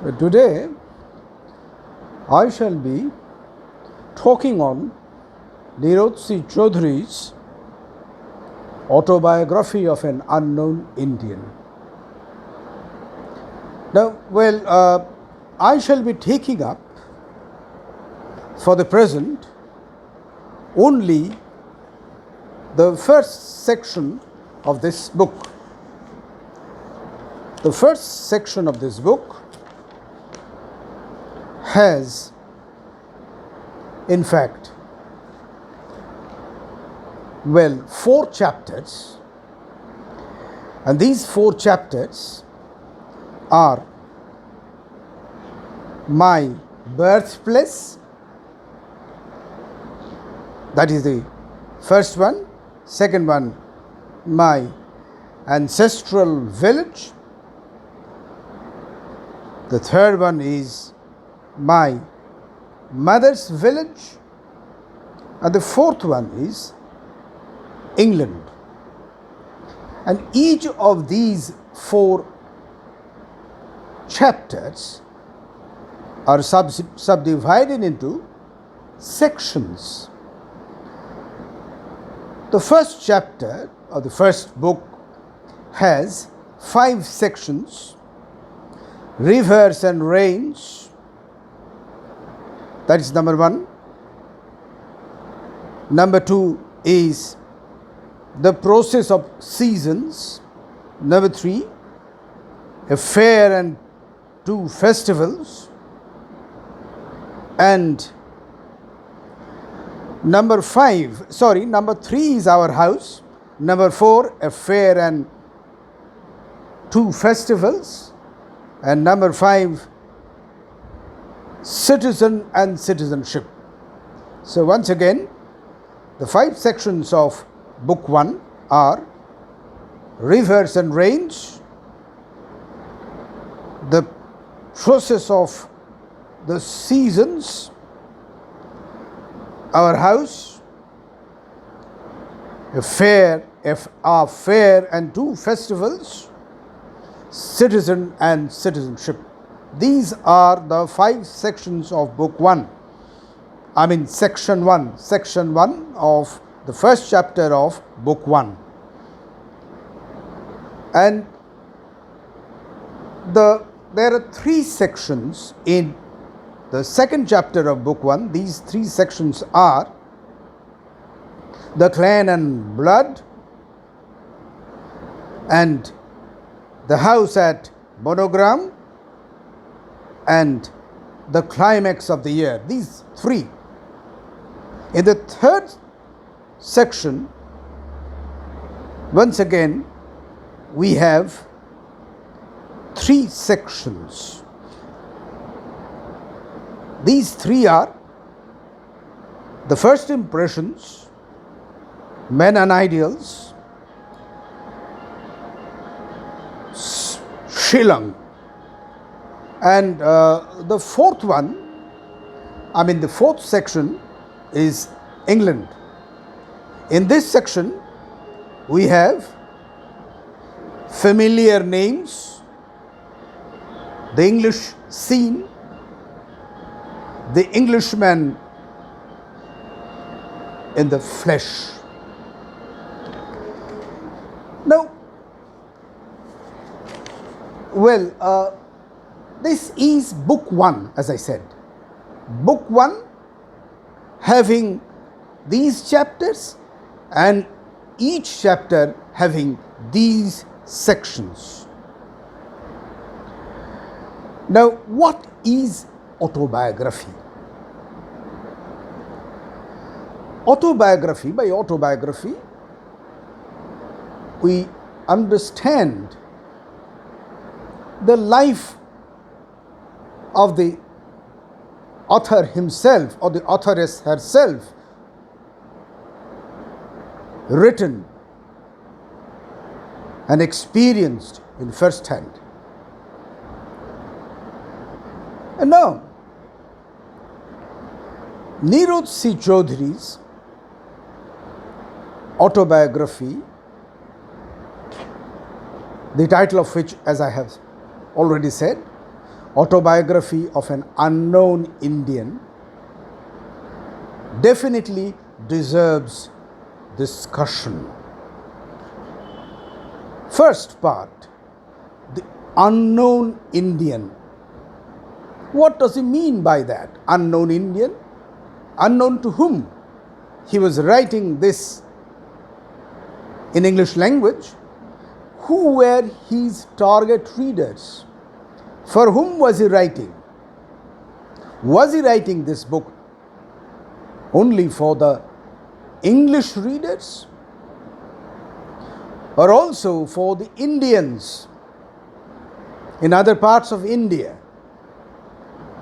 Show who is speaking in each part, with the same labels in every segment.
Speaker 1: Today I shall be talking on Nirod C. Chaudhary's Autobiography of an Unknown Indian. Now, I shall be taking up for the present only the first section of this book. The first section of this book has, in fact, 4 chapters, and these 4 chapters are my birthplace, that is the first one. Second one, my ancestral village. The third one is my mother's village, and the fourth one is England. And each of these 4 chapters are subdivided into sections. The first chapter of the first book has 5 sections: rivers and rains, that is number 1. Number 2 is the process of seasons. Number 3, a fair and 2 festivals. And number 3 is our house. Number 4, a fair and 2 festivals. And number 5, citizen and citizenship. So once again, the 5 sections of book 1 are rivers and rains, the process of the seasons, our house, a fair and 2 festivals, citizen and citizenship. These are the 5 sections of book 1. Section 1 of the first chapter of book 1. And there are 3 sections in the second chapter of book 1. These 3 sections are the clan and blood, and the house at Monogram, and the climax of the year. These 3. In the third section, once again, we have 3 sections. These 3 are the first impressions, men and ideals, Shillong. And the fourth the 4th section is England. In this section, we have familiar names, the English scene, the Englishman in the flesh. Now, this is book 1, as I said. Book 1 having these chapters, and each chapter having these sections. Now, what is autobiography? By autobiography, we understand the life of the author himself or the authoress herself, written and experienced in first hand. And now, Nirod C. Chaudhary's autobiography, the title of which, as I have already said, Autobiography of an Unknown Indian definitely deserves discussion. First part, the unknown Indian. What does he mean by that? Unknown Indian? Unknown to whom? He was writing this in English language. Who were his target readers? For whom was he writing? Was he writing this book only for the English readers, or also for the Indians in other parts of India?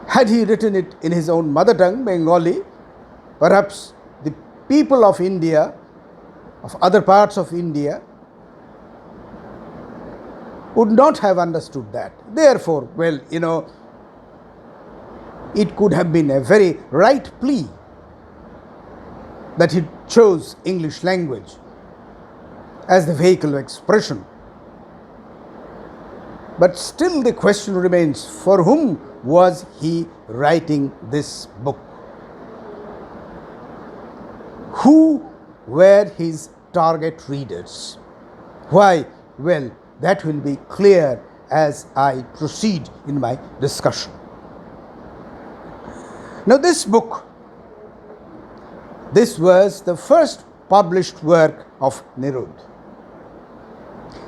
Speaker 1: Had he written it in his own mother tongue, Bengali, perhaps the people of India, of other parts of India, would not have understood that. Therefore, it could have been a very right plea that he chose English language as the vehicle of expression. But still the question remains, for whom was he writing this book? Who were his target readers? Why? Well, that will be clear as I proceed in my discussion. Now, this book, this was the first published work of Nirud,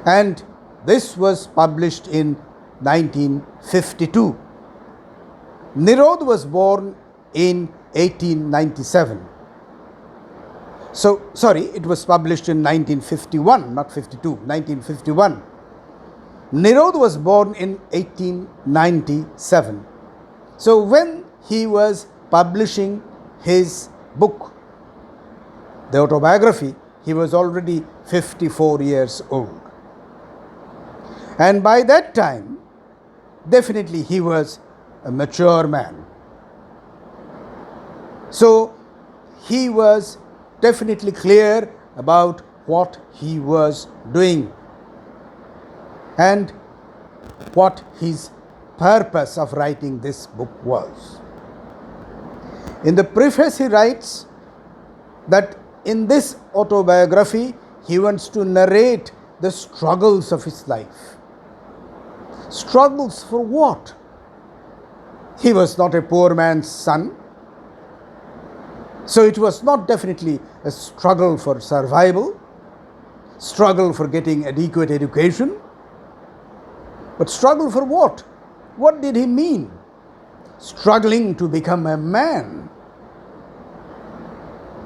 Speaker 1: and this was published in 1952. Nirud was born in 1897. It was published in 1951, not 52, 1951. Nirud was born in 1897. So when he was publishing his book, the autobiography, he was already 54 years old. And by that time, definitely he was a mature man. So he was definitely clear about what he was doing and what his purpose of writing this book was. In the preface, he writes that in this autobiography, he wants to narrate the struggles of his life. Struggles for what? He was not a poor man's son. So it was not definitely a struggle for survival, struggle for getting adequate education. But struggle for what? What did he mean? Struggling to become a man.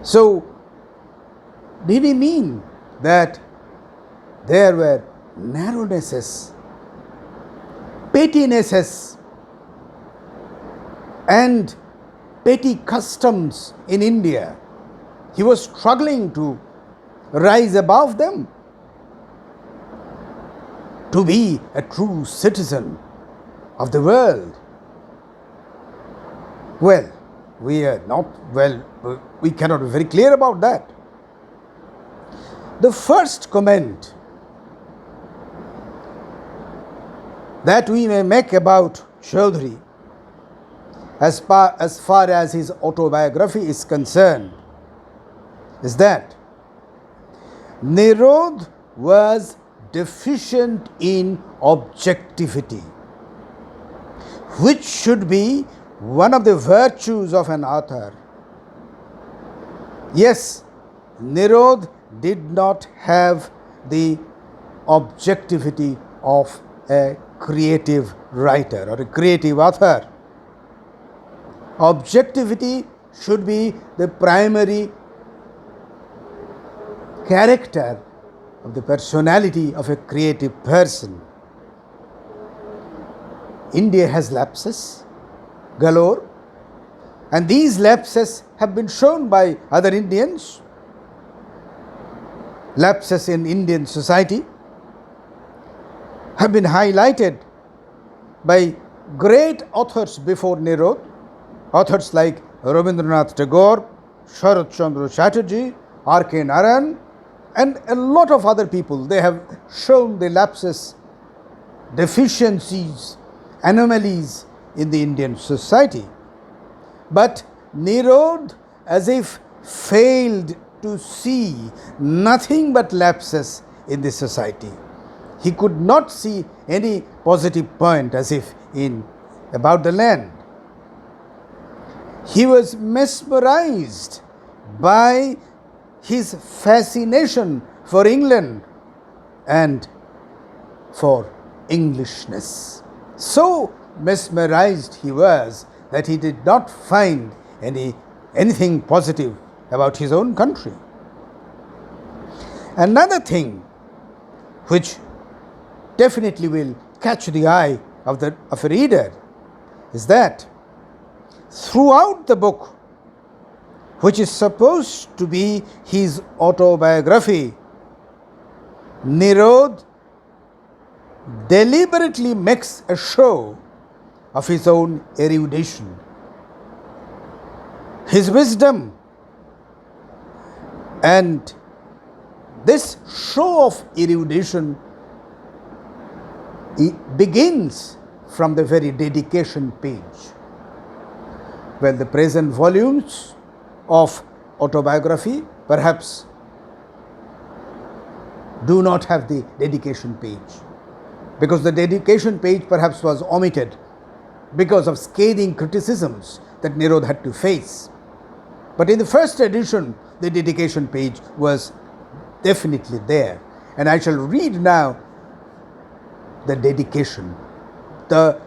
Speaker 1: So, did he mean that there were narrownesses, pettinesses, and petty customs in India? He was struggling to rise above them, to be a true citizen of the world. Well, we cannot be very clear about that. The first comment that we may make about Chaudhary, as far as his autobiography is concerned, is that Nirud was deficient in objectivity, which should be one of the virtues of an author. Yes, Nirud did not have the objectivity of a creative writer or a creative author. Objectivity should be the primary character of the personality of a creative person. India has lapses galore, and these lapses have been shown by other Indians. Lapses in Indian society have been highlighted by great authors before Nirud, authors like Rabindranath Tagore, Sharat Chandra Chatterjee, R.K. Narayan, and a lot of other people. They have shown the lapses, deficiencies, anomalies in the Indian society. But Nirod, as if failed to see nothing but lapses in the society. He could not see any positive point, as if in about the land. He was mesmerized by his fascination for England and for Englishness. So mesmerized he was that he did not find anything positive about his own country. Another thing which definitely will catch the eye of a reader is that throughout the book, which is supposed to be his autobiography, Nirod deliberately makes a show of his own erudition, his wisdom, and this show of erudition begins from the very dedication page. Well, the present volumes of autobiography perhaps do not have the dedication page, because the dedication page perhaps was omitted because of scathing criticisms that Nirod had to face. But in the first edition, the dedication page was definitely there. And I shall read now the dedication, the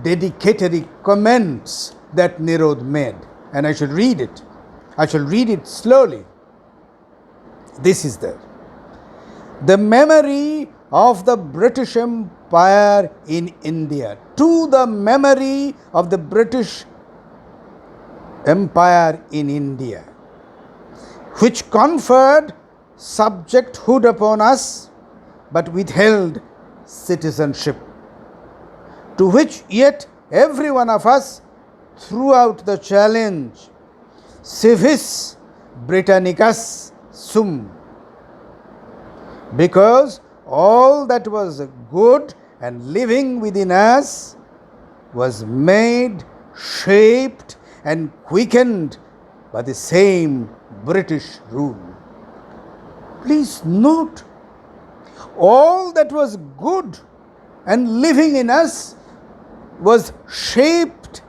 Speaker 1: dedicatory comments that Nirod made. And I shall read it. I shall read it slowly. This is there. The memory of the British Empire in India, to the memory of the British Empire in India, which conferred subjecthood upon us but withheld citizenship, to which yet every one of us threw out the challenge, civis Britannicus sum, because all that was good and living within us was made, shaped and quickened by the same British rule. Please note, all that was good and living in us was shaped,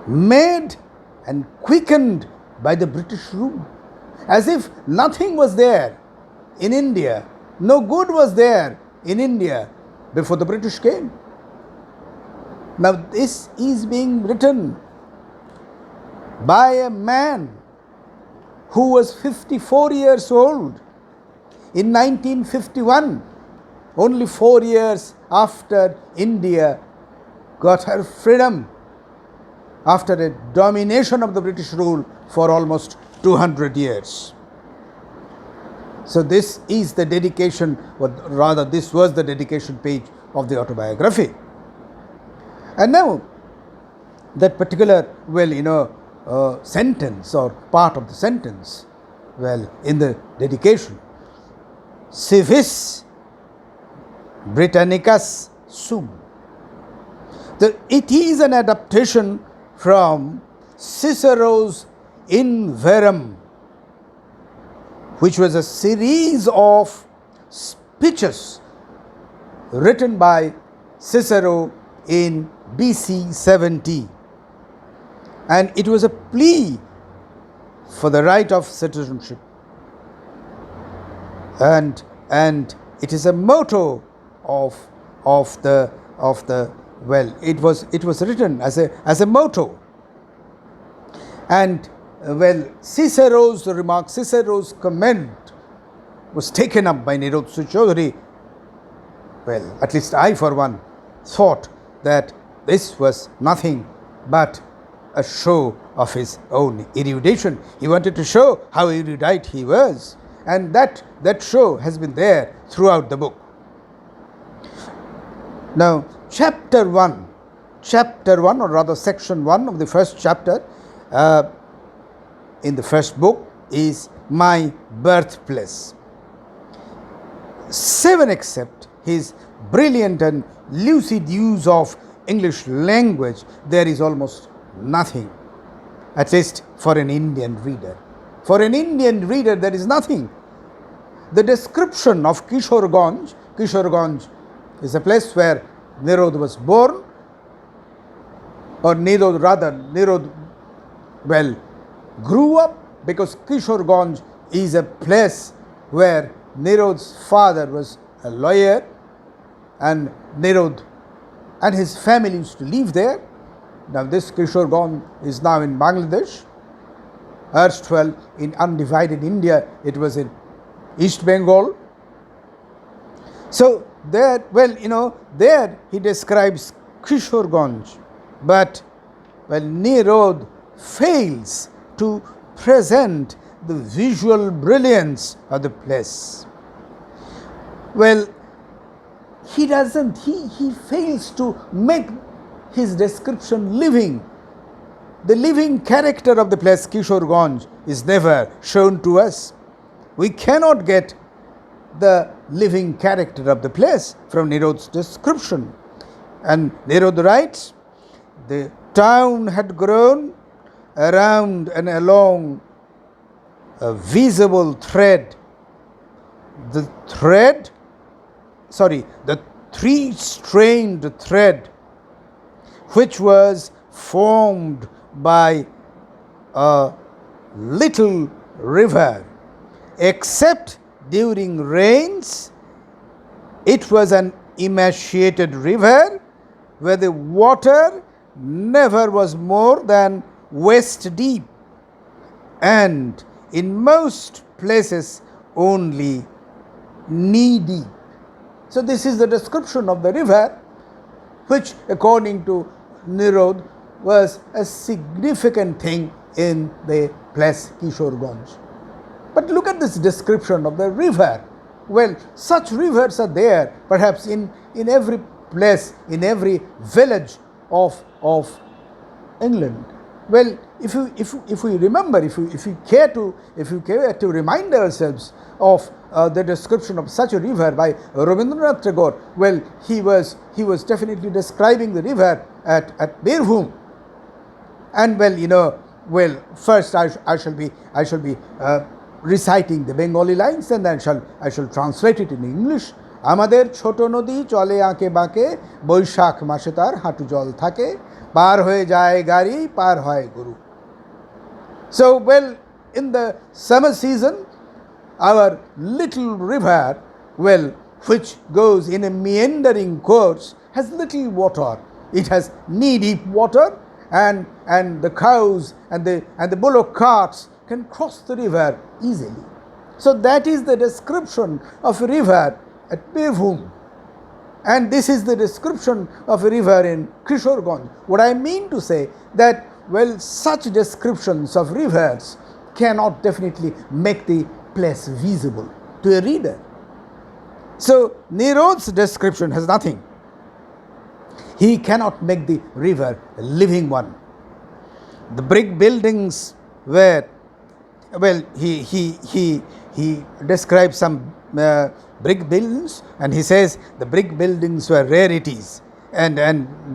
Speaker 1: made and quickened by the British rule, as if nothing was there in India, no good was there in India before the British came. Now this is being written by a man who was 54 years old in 1951, only 4 years after India got her freedom, after a domination of the British rule for almost 200 years. So this is the dedication, or rather this was the dedication page of the autobiography. And now that particular, sentence or part of the sentence, in the dedication, civis Britannicus sum. It is an adaptation from Cicero's In Verum, which was a series of speeches written by Cicero in BC 70. And it was a plea for the right of citizenship. And it is a motto it was written as a motto. And Cicero's remark, Cicero's comment was taken up by Nirod Chaudhary. At least I for one thought that this was nothing but a show of his own erudition. He wanted to show how erudite he was, and that show has been there throughout the book. Now, chapter 1, or rather section 1 of the first chapter in the first book is My Birthplace. 7 except his brilliant and lucid use of English language, there is almost nothing, at least for an Indian reader. For an Indian reader, there is nothing. The description of Kishoreganj is a place where Nirod was born, or Nirod grew up, because Kishoreganj is a place where Nirod's father was a lawyer, and Nirod and his family used to live there. Now this Kishoreganj is now in Bangladesh. Erstwhile in undivided India, it was in East Bengal. So there, there he describes Kishoreganj, but Nirod fails to present the visual brilliance of the place. He fails to make his description living. The living character of the place Kishoreganj is never shown to us. We cannot get the living character of the place from Nirod's description. And Nirod writes, the town had grown around and along a visible thread. The three-strained thread, which was formed by a little river. Except during rains, it was an emaciated river where the water never was more than waist deep, and in most places only knee deep. So this is the description of the river, which according to Nirod was a significant thing in the place Kishoreganj. But look at this description of the river. Such rivers are there perhaps in every place, in every village of England. If we remember, if we care to remind ourselves of the description of such a river by Rabindranath Tagore, he was definitely describing the river at Birhum. And first I shall be reciting the Bengali lines, and then I shall translate it in English. আমাদের ছোট নদী চলে আঁকে বাঁকে, বৈশাখ মাসে তার হাঁটু জল থাকে, পার হয়ে যায় গাড়ি, পার হয় গরু. So in the summer season, our little river, which goes in a meandering course, has little water. It has knee-deep water, and the cows and the bullock carts can cross the river easily. So that is the description of a river at Birhum, and this is the description of a river in Kishoreganj. What I mean to say that such descriptions of rivers cannot definitely make the place visible to a reader. So Nirod's description has nothing. He cannot make the river a living one. The brick buildings were, he describes some brick buildings, and he says the brick buildings were rarities, and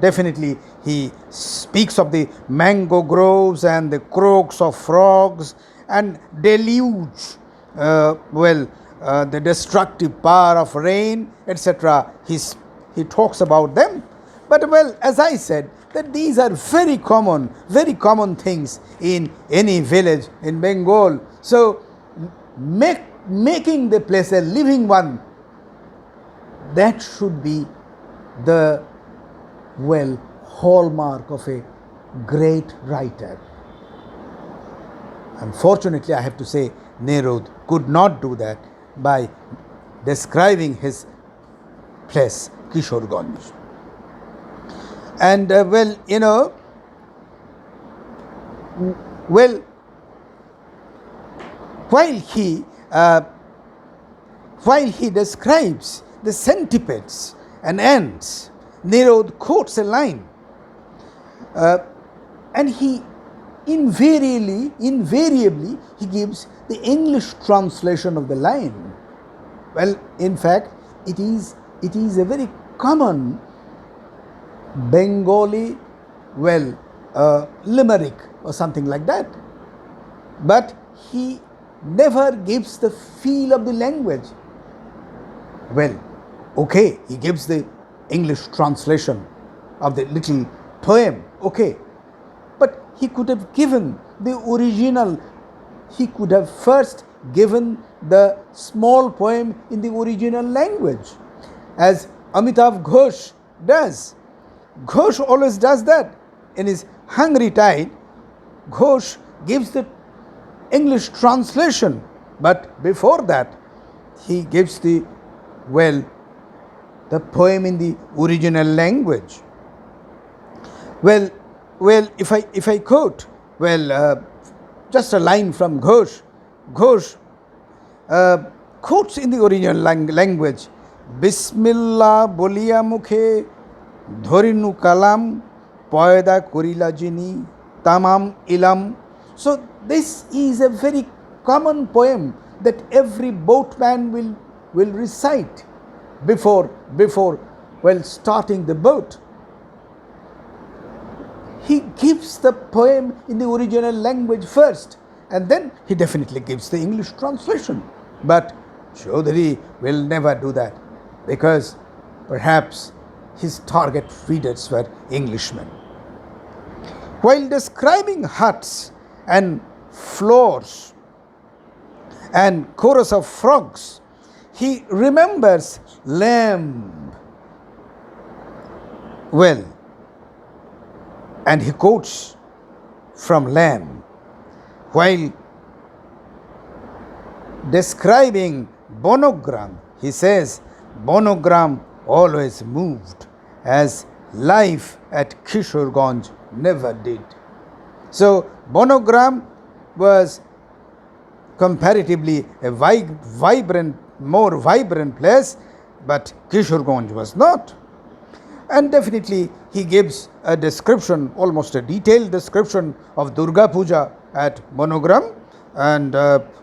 Speaker 1: definitely he speaks of the mango groves and the croaks of frogs and deluge, the destructive power of rain, etc. He talks about them. But as I said, that these are very common things in any village in Bengal. So making the place a living one, that should be the hallmark of a great writer. Unfortunately, I have to say, Nirod could not do that by describing his place Kishoreganj. And while he describes the centipedes and ants, Nirod quotes a line, and he invariably he gives the English translation of the line. In fact, it is it is a very common Bengali, limerick or something like that. But he never gives the feel of the language. Well, okay, he gives the English translation of the little poem, okay. But he could have given the original, he could have first given the small poem in the original language, as Amitav Ghosh does. Ghosh always does that. In his Hungry Tide, Ghosh gives the English translation, but before that, he gives the poem in the original language. Well, if I quote, just a line from Ghosh. Ghosh quotes in the original language, Bismillah bolia mukhe dhorinu kalam পয়দা করিলা যিনি tamam ilam. So this is a very common poem that every boatman will recite before starting the boat. He gives the poem in the original language first, and then he definitely gives the English translation. But Chaudhary will never do that, because perhaps his target readers were Englishmen. While describing huts and floors and chorus of frogs, he remembers lamb. And he quotes from lamb. While describing bonogram, he says, bonogram always moved as life at Kishorganj never did. So bonogram was comparatively a more vibrant place, but Kishorganj was not. And definitely he gives a description, almost a detailed description of Durga Puja at Bonogram, and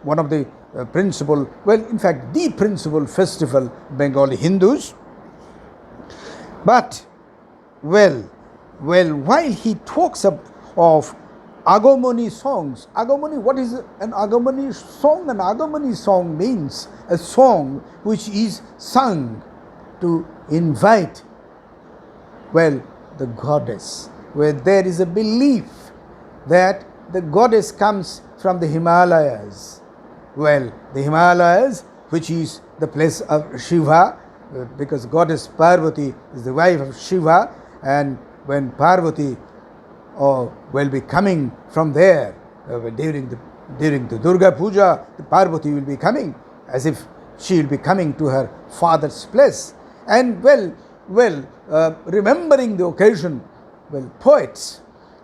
Speaker 1: one of the principal, in fact the principal festival Bengali Hindus. But while he talks of Agomani songs, what is an Agomani song? An Agomani song means a song which is sung to invite the goddess, where there is a belief that the goddess comes from the Himalayas. The Himalayas, which is the place of Shiva, because goddess Parvati is the wife of Shiva, and when Parvati will be coming from there during the Durga Puja, the Parvati will be coming as if she will be coming to her father's place. And remembering the occasion, poets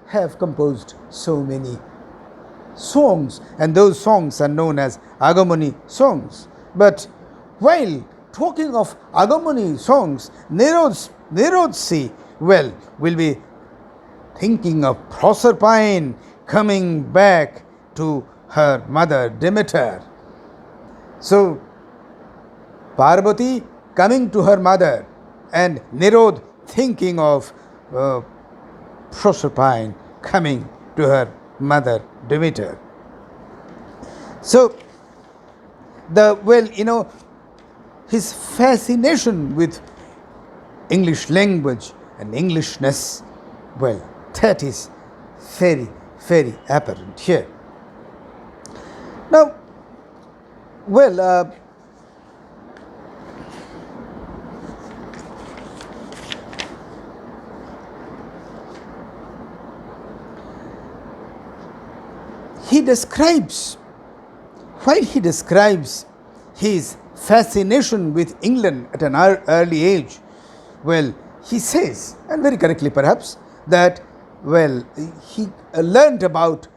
Speaker 1: have composed so many songs, and those songs are known as Agomani songs. But while talking of Agomani songs, Nirodsi will be thinking of Proserpine coming back to her mother Demeter. So Parvati coming to her mother, and Nirod thinking of Proserpine coming to her mother Demeter. So his fascination with English language and Englishness, that is very, very apparent here. Now, while he describes his fascination with England at an early age, he says, and very correctly perhaps, that he learned about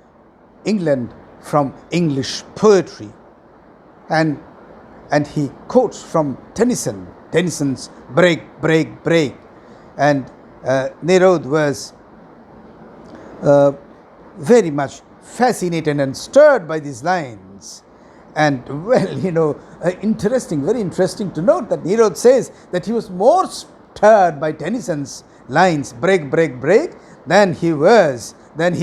Speaker 1: England from English poetry, and he quotes from Tennyson's Break, Break, Break, and Nirod was very much fascinated and stirred by these lines, And well, interesting, very interesting to note that Nero says that he was more stirred by Tennyson's lines, break, break, break, than he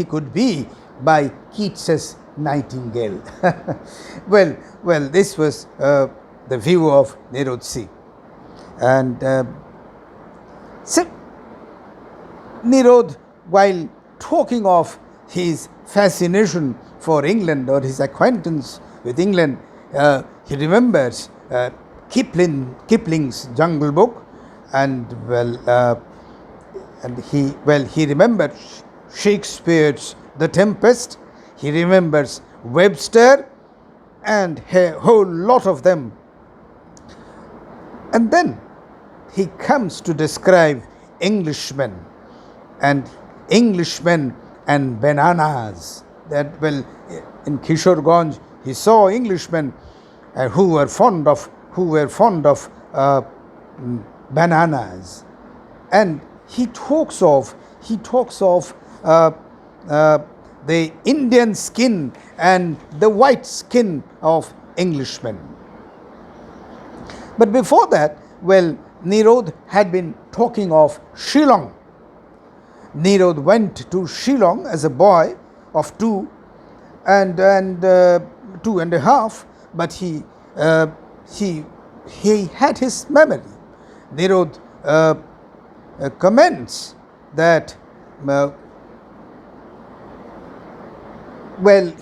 Speaker 1: could be by Keats's Nightingale. well, this was the view of Nerozzi. And so Nerod, while talking of his fascination for England or his acquaintance with England, he remembers Kipling's Jungle Book, and he remembers Shakespeare's The Tempest. He remembers Webster and a whole lot of them. And then he comes to describe Englishmen and bananas. That, in Kishore Ganj, he saw Englishmen who were fond of bananas, and he talks of the Indian skin and the white skin of Englishmen. But before that, Nerod had been talking of Shillong. Nerod went to Shillong as a boy of 2 and 2.5, but he had his memory. Nerod comments that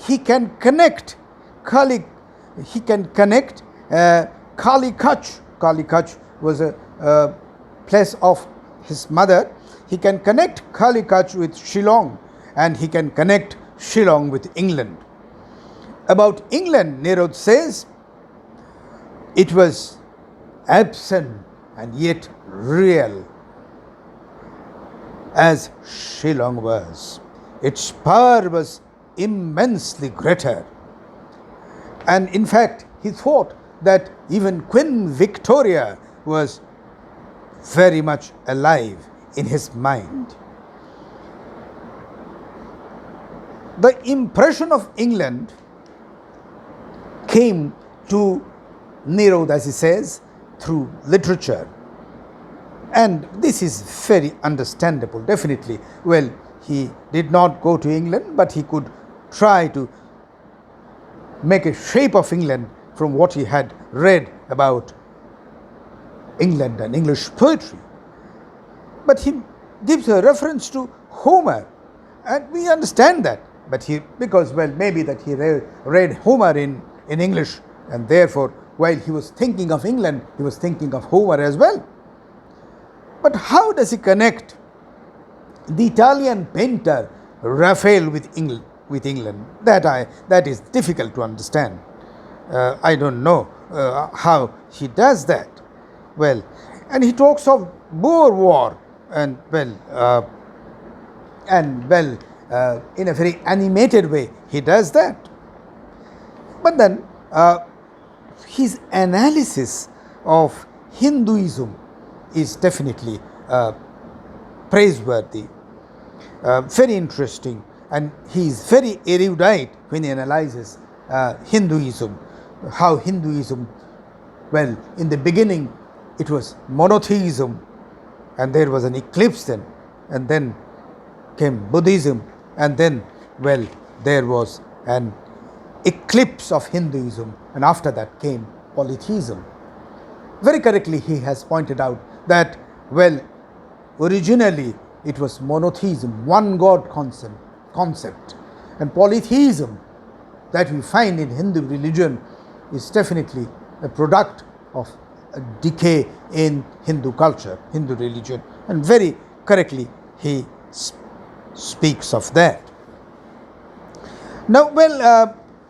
Speaker 1: he can connect Kalikach. Kalikach was a place of his mother. He can connect Kalikach with Shillong, and he can connect Shillong with England. About England, Nerod says, it was absent and yet real, as Shillong was. Its power was immensely greater. And in fact, he thought that even Queen Victoria was very much alive in his mind. The impression of England came to Nerod, as he says, through literature. And this is very understandable, definitely. He did not go to England, but he could try to make a shape of England from what he had read about England and English poetry. But he gives a reference to Homer, and we understand that. But maybe that he read Homer in English, and therefore, while he was thinking of England, he was thinking of Homer as well. But how does he connect the Italian painter Raphael with England? That is difficult to understand. I don't know how he does that. And he talks of Boer War, in a very animated way he does that. But then his analysis of Hinduism is definitely praiseworthy, very interesting, and he is very erudite when he analyzes Hinduism. How Hinduism, in the beginning it was monotheism, and there was an eclipse then, and then came Buddhism, and then there was an eclipse of Hinduism, and after that came polytheism. Very correctly he has pointed out that originally it was monotheism, one God concept, and polytheism that we find in Hindu religion is definitely a product of a decay in Hindu culture, Hindu religion, and very correctly he speaks of that. Now,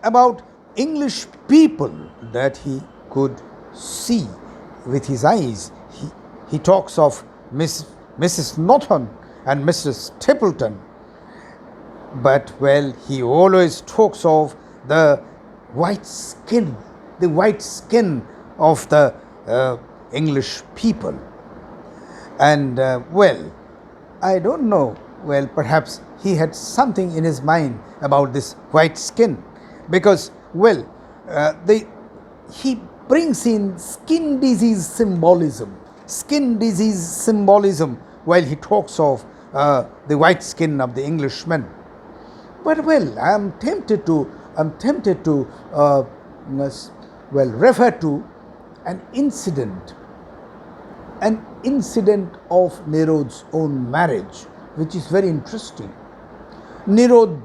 Speaker 1: about English people that he could see with his eyes, he talks of Mrs. Norton and Mr. Stapleton, but he always talks of the white skin of the English people. And I don't know, perhaps he had something in his mind about this white skin, because he brings in skin disease symbolism while he talks of the white skin of the Englishman. But well, I am tempted to refer to an incident of Nerod's own marriage, which is very interesting. Nerod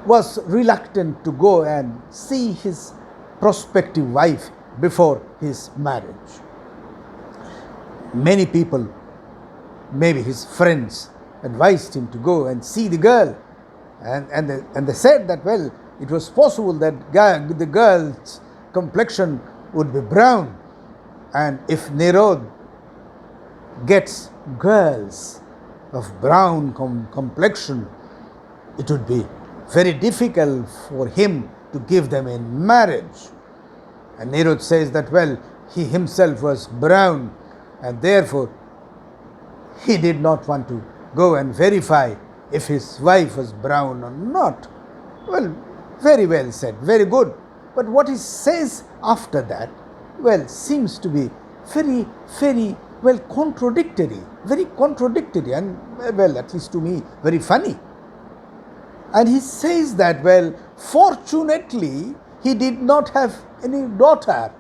Speaker 1: was reluctant to go and see his prospective wife before his marriage. Many people, maybe his friends, advised him to go and see the girl, and they said that, well, it was possible that the girl's complexion would be brown, and if Nerod gets girls of brown complexion, it would be very difficult for him to give them in marriage. And Nerod says that, well, he himself was brown, and therefore he did not want to go and verify if his wife was brown or not. Well, very well said, very good. But what he says after that, well, seems to be very, very well contradictory, and, well, at least to me, very funny. And he says that, well, fortunately, he did not have any daughter.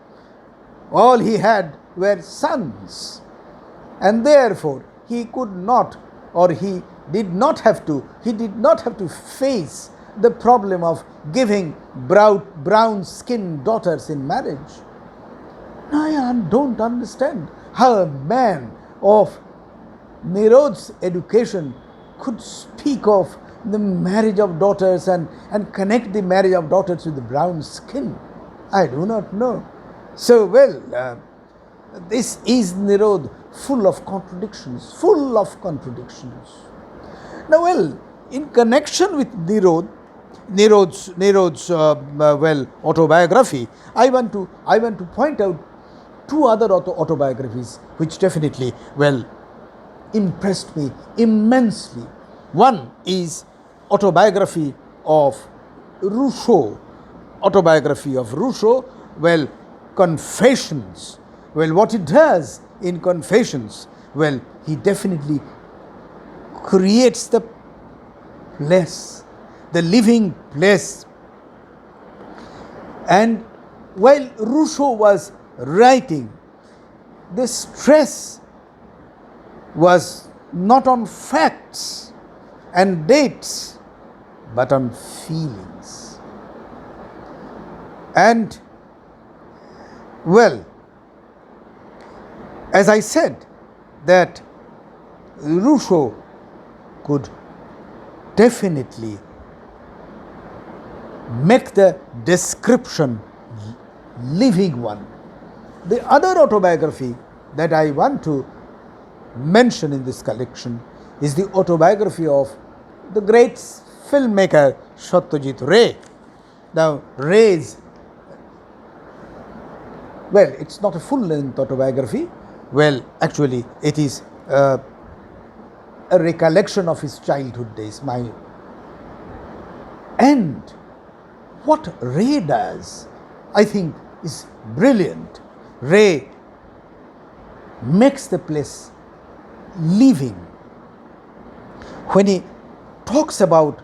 Speaker 1: All he had were sons. And therefore, he could not, or he did not have to face the problem of giving brown-skinned daughters in marriage. Now, I don't understand how a man of Nerod's education could speak of the marriage of daughters and connect the marriage of daughters with the brown skin. I do not know. So, well, this is Nerod, full of contradictions. Now, well, in connection with Nerod's autobiography, I want to point out two other autobiographies which definitely, well, impressed me immensely. One is autobiography of Rousseau. Well, Confessions. Well, what it does in Confessions, well, he definitely creates the place, the living place. And while Rousseau was writing, the stress was not on facts and dates, but on feelings. And, well, as I said, that Rousseau could definitely make the description living one. The other autobiography that I want to mention in this collection is the autobiography of the great filmmaker Satyajit Ray. Now, Ray's, well, it's not a full-length autobiography. Well, actually, it is a recollection of his childhood days. And what Ray does, I think, is brilliant. Ray makes the place living. When he talks about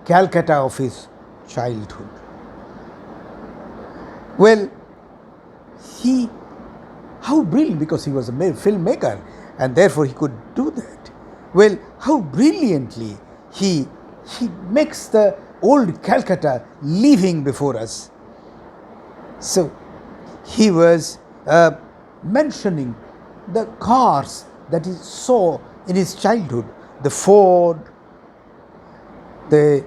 Speaker 1: Calcutta of his childhood, well, how brilliant, because he was a filmmaker and therefore he could do that. Well, how brilliantly he makes the old Calcutta living before us. So he was mentioning the cars that he saw in his childhood, the Ford, the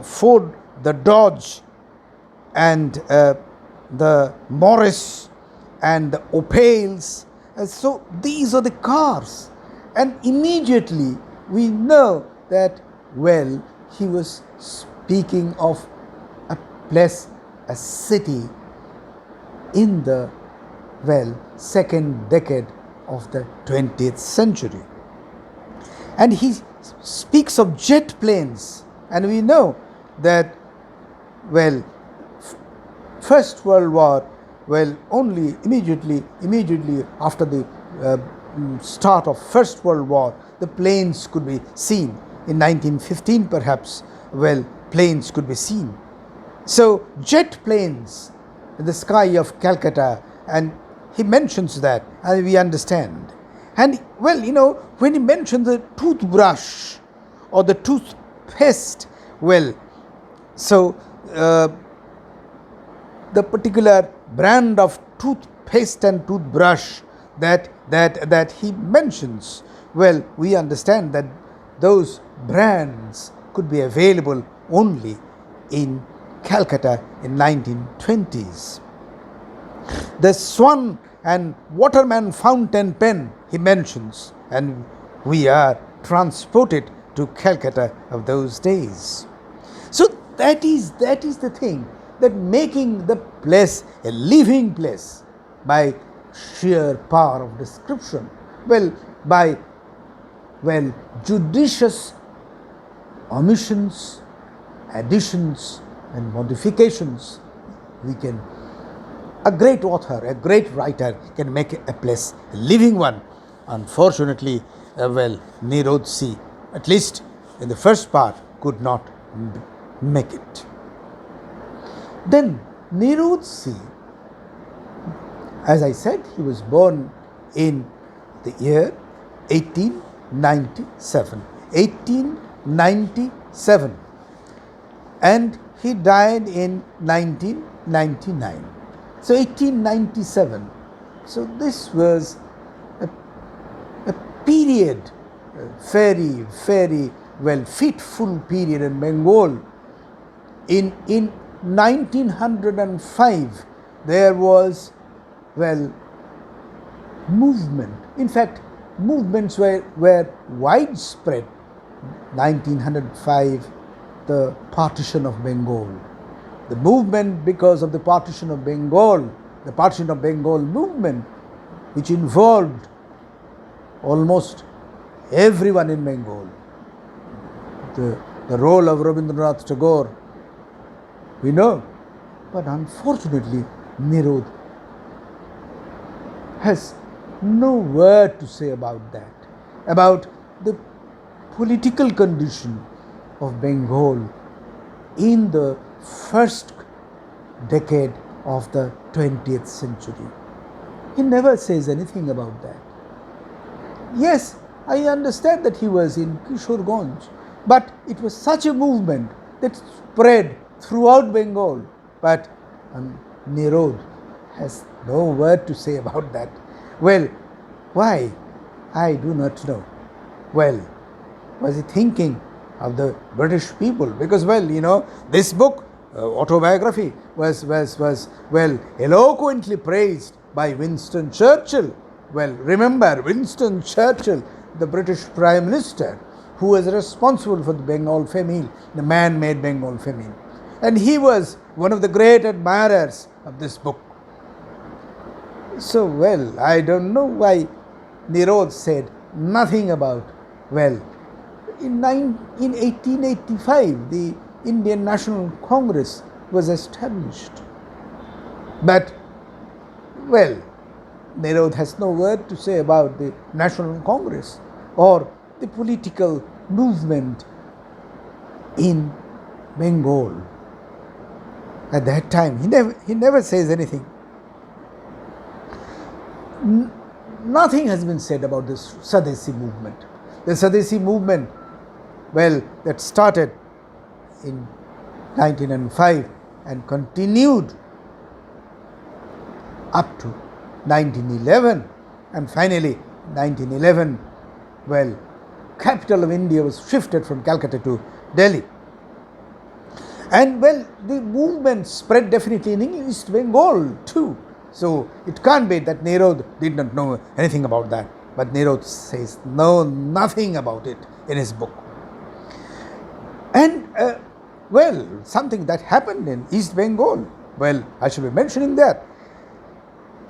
Speaker 1: Ford, the Dodge, and the Morris, and the Opals. So these are the cars, and immediately we know that, well, he was speaking of a place, a city in the, well, second decade of the 20th century. And he speaks of jet planes, and we know that well, First World War, well, only immediately after the start of First World War, the planes could be seen. In 1915 perhaps, well, planes could be seen. So jet planes in the sky of Calcutta, and he mentions that, and we understand. And well, when he mentioned the toothbrush or the toothpaste, well, so the particular brand of toothpaste and toothbrush that he mentions, well, we understand that those brands could be available only in Calcutta in 1920s. The swan and waterman fountain pen he mentions, and we are transported to Calcutta of those days. So that is the thing, that making the place a living place by sheer power of description, by judicious omissions, additions and modifications, a great author, a great writer can make a place a living one. Unfortunately, Nirodsi, at least in the first part, could not make it. Then Nirodsi, as I said, he was born in the year 1897, and he died in 1999. So 1897. So this was a period, a very, very fitful period in Bengal. In 1905, there was movement. In fact, movements were widespread. 1905, the partition of Bengal. The movement because of the partition of Bengal movement, which involved almost everyone in Bengal. The role of Rabindranath Tagore, we know, but unfortunately Nirod has no word to say about that, about the political condition of Bengal in the first decade of the 20th century. He never says anything about that. Yes, I understand that he was in Kishorganj, but it was such a movement that spread throughout Bengal. But Nirod has no word to say about that. Well, why? I do not know. Well, was he thinking of the British people? Because, this book, Autobiography, was eloquently praised by Winston Churchill. Well, remember Winston Churchill, the British Prime Minister, who was responsible for the Bengal famine, the man-made Bengal famine. And he was one of the great admirers of this book. So, I don't know why Nirod said nothing about, in 1885, the Indian National Congress was established. But, Nirod has no word to say about the National Congress or the political movement in Bengal. At that time, he never says anything. Nothing has been said about this Swadesi movement. The Swadesi movement, that started in 1905 and continued up to 1911, and finally 1911, capital of India was shifted from Calcutta to Delhi. And the movement spread definitely in East Bengal too. So it can't be that Nirod did not know anything about that. But Nirod says nothing about it in his book. And something that happened in East Bengal, I should be mentioning that.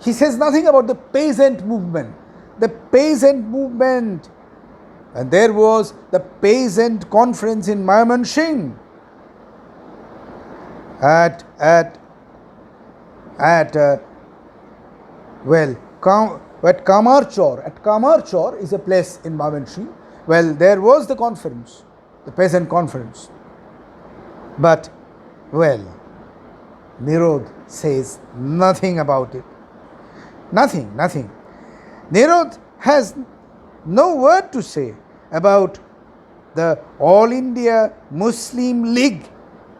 Speaker 1: He says nothing about the peasant movement. The peasant movement. And there was the peasant conference in Mymensingh. at at at well, at Kamarchor. At Kamarchor is a place in Mavanshi. Well, there was the conference, the peasant conference. But, well, Nirod says nothing about it. Nothing. Nirod has no word to say about the All India Muslim League,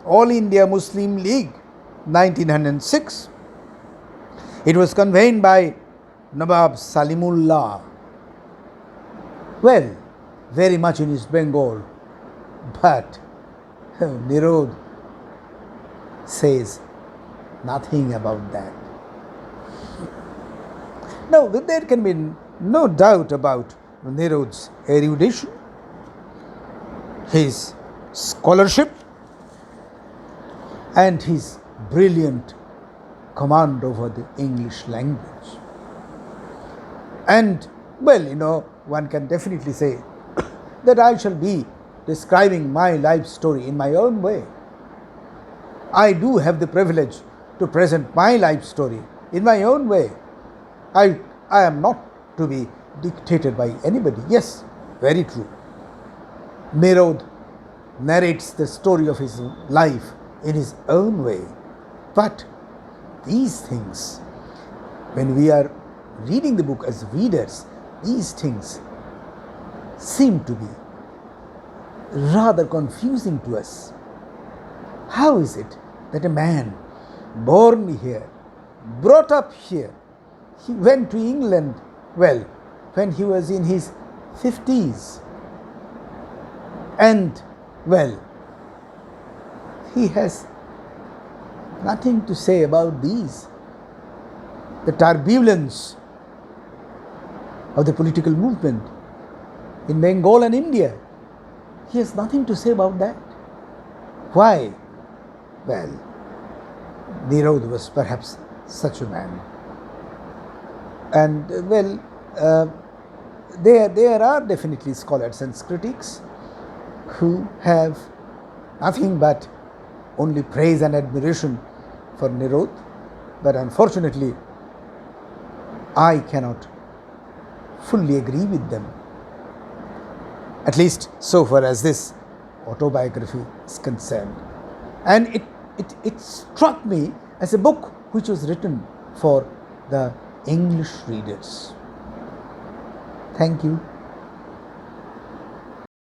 Speaker 1: 1906. It was convened by Nawab Salimullah. Well, very much in East Bengal, but Nirod says nothing about that. Now, there can be no doubt about Nirod's erudition, his scholarship, and his brilliant command over the English language. And, well, one can definitely say that I shall be describing my life story in my own way. I do have the privilege to present my life story in my own way. I am not to be dictated by anybody. Yes, very true. Nirod narrates the story of his life in his own way. But these things, when we are reading the book as readers, these things seem to be rather confusing to us. How is it that a man born here, brought up here, he went to England, well, when he was in his 50s, and, well, he has nothing to say about these, the turbulence of the political movement in Bengal and India. He has nothing to say about that. Why? Well, Nirod was perhaps such a man. And, well, there are definitely scholars and critics who have nothing but only praise and admiration for Nirod, but unfortunately I cannot fully agree with them, at least so far as this autobiography is concerned. And it struck me as a book which was written for the English readers. Thank you.